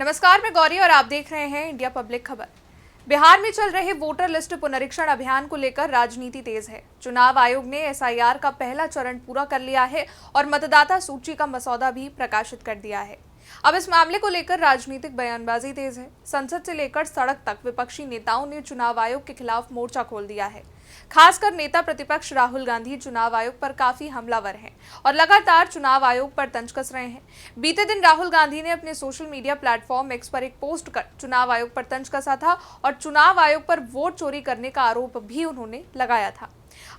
नमस्कार, मैं गौरी और आप देख रहे हैं इंडिया पब्लिक खबर। बिहार में चल रहे वोटर लिस्ट पुनरीक्षण अभियान को लेकर राजनीति तेज है। चुनाव आयोग ने एसआईआर का पहला चरण पूरा कर लिया है और मतदाता सूची का मसौदा भी प्रकाशित कर दिया है। अब इस मामले को लेकर राजनीतिक बयानबाजी तेज है। संसद से लेकर सड़क तक विपक्षी नेताओं ने चुनाव आयोग के खिलाफ मोर्चा खोल दिया है। खासकर नेता प्रतिपक्ष राहुल गांधी चुनाव आयोग पर काफी हमलावर हैं और लगातार चुनाव आयोग पर तंज कस रहे हैं। बीते दिन राहुल गांधी ने अपने सोशल मीडिया प्लेटफॉर्म एक्स पर एक पोस्ट कर चुनाव आयोग पर तंज कसा था और चुनाव आयोग पर वोट चोरी करने का आरोप भी उन्होंने लगाया था।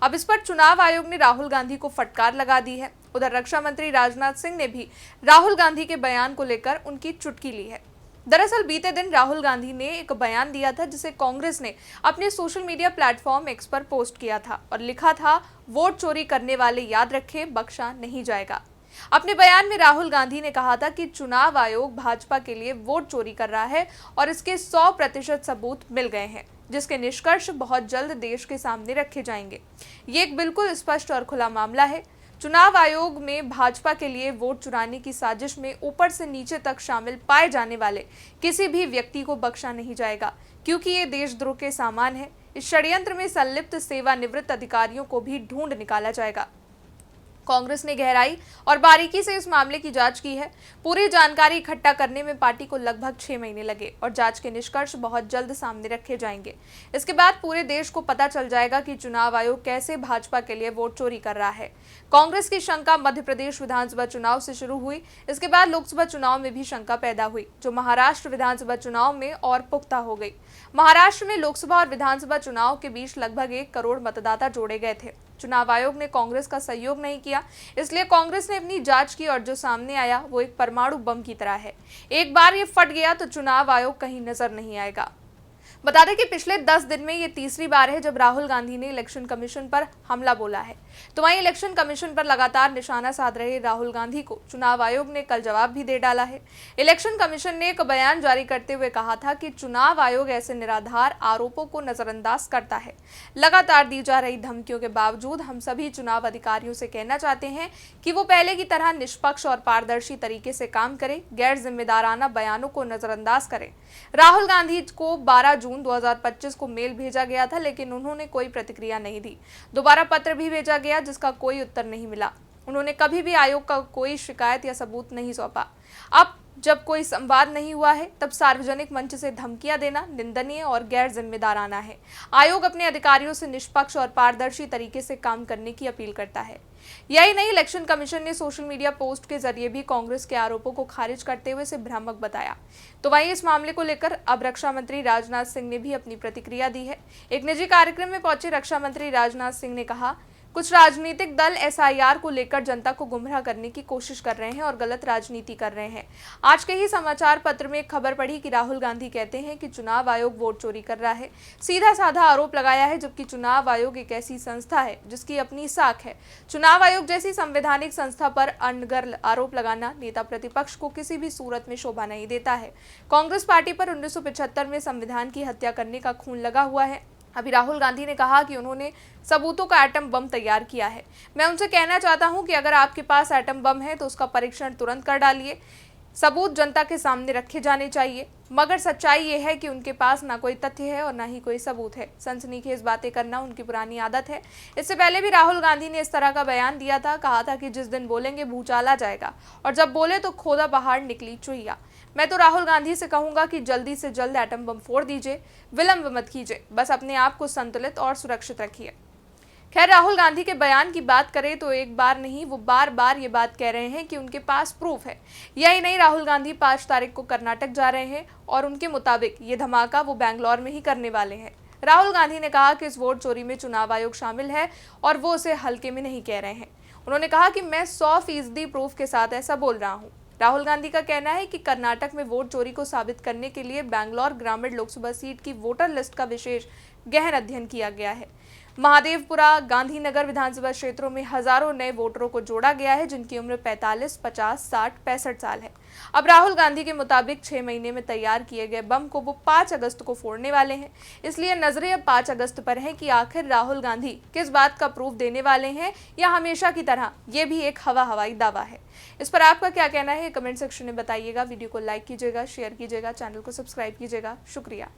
अब इस पर चुनाव आयोग ने राहुल गांधी को फटकार लगा दी है। उधर रक्षा मंत्री राजनाथ सिंह ने भी राहुल गांधी के बयान को लेकर उनकी चुटकी ली है। दरअसल बीते दिन राहुल गांधी ने एक बयान दिया था जिसे कांग्रेस ने अपने सोशल मीडिया प्लेटफॉर्म एक्स पर पोस्ट किया था और लिखा था, वोट चोरी करने वाले याद रखें, बख्शा नहीं जाएगा। अपने बयान में राहुल गांधी ने कहा था कि चुनाव आयोग भाजपा के लिए वोट चोरी कर रहा है और इसके 100% सबूत मिल गए हैं, जिसके निष्कर्ष बहुत जल्द देश के सामने रखे जाएंगे। ये एक बिल्कुल स्पष्ट और खुला मामला है। चुनाव आयोग में भाजपा के लिए वोट चुराने की साजिश में ऊपर से नीचे तक शामिल पाए जाने वाले किसी भी व्यक्ति को बख्शा नहीं जाएगा, क्योंकि ये देशद्रोह के सामान है। इस षड्यंत्र में संलिप्त सेवानिवृत्त अधिकारियों को भी ढूंढ निकाला जाएगा। कांग्रेस ने गहराई और बारीकी से इस मामले की जांच की है। पूरी जानकारी इकट्ठा करने में पार्टी को लगभग 6 महीने लगे और जांच के निष्कर्ष बहुत जल्द सामने रखे जाएंगे। इसके बाद पूरे देश को पता चल जाएगा कि चुनाव आयोग कैसे भाजपा के लिए वोट चोरी कर रहा है। कांग्रेस की शंका मध्य प्रदेश विधानसभा चुनाव से शुरू हुई। इसके बाद लोकसभा चुनाव में भी शंका पैदा हुई, जो महाराष्ट्र विधानसभा चुनाव में और पुख्ता हो गई। महाराष्ट्र में लोकसभा और विधानसभा चुनाव के बीच लगभग 1 करोड़ मतदाता जोड़े गए थे। चुनाव आयोग ने कांग्रेस का सहयोग नहीं किया, इसलिए कांग्रेस ने अपनी जांच की और जो सामने आया वो एक परमाणु बम की तरह है। एक बार ये फट गया तो चुनाव आयोग कहीं नजर नहीं आएगा। बता दें कि पिछले 10 दिन में ये तीसरी बार है जब राहुल गांधी ने इलेक्शन कमीशन पर हमला बोला है। तो वहीं इलेक्शन कमीशन पर लगातार निशाना साध रहे राहुल गांधी को चुनाव आयोग ने कल जवाब भी दे डाला है। इलेक्शन कमीशन ने एक बयान जारी करते हुए कहा था कि चुनाव आयोग ऐसे निराधार आरोपों को नजरअंदाज करता है। लगातार दी जा रही धमकियों के बावजूद हम सभी चुनाव अधिकारियों से कहना चाहते हैं कि वो पहले की तरह निष्पक्ष और पारदर्शी तरीके से काम करें, गैर जिम्मेदाराना बयानों को नजरअंदाज करें। राहुल गांधी को 12 जून 2025 को मेल भेजा गया था, लेकिन उन्होंने कोई प्रतिक्रिया नहीं दी। दोबारा पत्र भी भेजा गया, जिसका कोई उत्तर नहीं मिला। उन्होंने कभी भी आयोग का कोई शिकायत या सबूत नहीं सौंपा। अब जब कोई संवाद नहीं हुआ है, तब सार्वजनिक मंच से धमकियां देना निंदनीय और गैर जिम्मेदाराना है। आयोग अपने अधिकारियों से निष्पक्ष और पारदर्शी तरीके से काम करने की अपील करता है। यही नहीं, इलेक्शन कमीशन ने सोशल मीडिया पोस्ट के जरिए भी कांग्रेस के आरोपों को खारिज करते हुए इसे भ्रामक बताया। तो वहीं इस मामले को लेकर अब रक्षा मंत्री राजनाथ सिंह ने भी अपनी प्रतिक्रिया दी है। एक निजी कार्यक्रम में पहुंचे रक्षा मंत्री राजनाथ सिंह ने कहा, कुछ राजनीतिक दल एसआईआर को लेकर जनता को गुमराह करने की कोशिश कर रहे हैं और गलत राजनीति कर रहे हैं। आज के ही समाचार पत्र में एक खबर पढ़ी कि राहुल गांधी कहते हैं कि चुनाव आयोग वोट चोरी कर रहा है। सीधा साधा आरोप लगाया है, जबकि चुनाव आयोग एक ऐसी संस्था है जिसकी अपनी साख है। चुनाव आयोग जैसी संवैधानिक संस्था पर अनर्गल आरोप लगाना नेता प्रतिपक्ष को किसी भी सूरत में शोभा नहीं देता है। कांग्रेस पार्टी पर 1975 में संविधान की हत्या करने का खून लगा हुआ है। अभी राहुल गांधी ने कहा कि उन्होंने सबूतों का एटम बम तैयार किया है। मैं उनसे कहना चाहता हूं कि अगर आपके पास एटम बम है तो उसका परीक्षण तुरंत कर डालिए। सबूत जनता के सामने रखे जाने चाहिए, मगर सच्चाई ये है कि उनके पास ना कोई तथ्य है और ना ही कोई सबूत है। सनसनीखेज बातें करना उनकी पुरानी आदत है। इससे पहले भी राहुल गांधी ने इस तरह का बयान दिया था, कहा था कि जिस दिन बोलेंगे भूचाल आ जाएगा और जब बोले तो खोदा पहाड़ निकली चुहिया। मैं तो राहुल गांधी से कहूंगा कि जल्दी से जल्द एटम बम फोड़ दीजिए, विलंब मत कीजिए, बस अपने आप को संतुलित और सुरक्षित रखिए। खैर, राहुल गांधी के बयान की बात करें तो एक बार नहीं, वो बार बार ये बात कह रहे हैं कि उनके पास प्रूफ है। यही नहीं, राहुल गांधी 5 तारीख को कर्नाटक जा रहे हैं और उनके मुताबिक ये धमाका वो बैंगलोर में ही करने वाले हैं। राहुल गांधी ने कहा कि इस वोट चोरी में चुनाव आयोग शामिल है और वो उसे हल्के में नहीं कह रहे हैं। उन्होंने कहा कि मैं 100% प्रूफ के साथ ऐसा बोल रहा हूँ। राहुल गांधी का कहना है कि कर्नाटक में वोट चोरी को साबित करने के लिए बैंगलोर ग्रामीण लोकसभा सीट की वोटर लिस्ट का विशेष गहन अध्ययन किया गया है। महादेवपुरा, गांधीनगर विधानसभा क्षेत्रों में हजारों नए वोटरों को जोड़ा गया है, जिनकी उम्र 45, 50, 60, 65 साल है। अब राहुल गांधी के मुताबिक 6 महीने में तैयार किए गए बम को वो 5 अगस्त को फोड़ने वाले हैं। इसलिए नजरें अब 5 अगस्त पर हैं कि आखिर राहुल गांधी किस बात का प्रूफ देने वाले हैं, या हमेशा की तरह ये भी एक हवाई दावा है। इस पर आपका क्या कहना है, कमेंट सेक्शन में बताइएगा। वीडियो को लाइक कीजिएगा, शेयर कीजिएगा, चैनल को सब्सक्राइब कीजिएगा। शुक्रिया।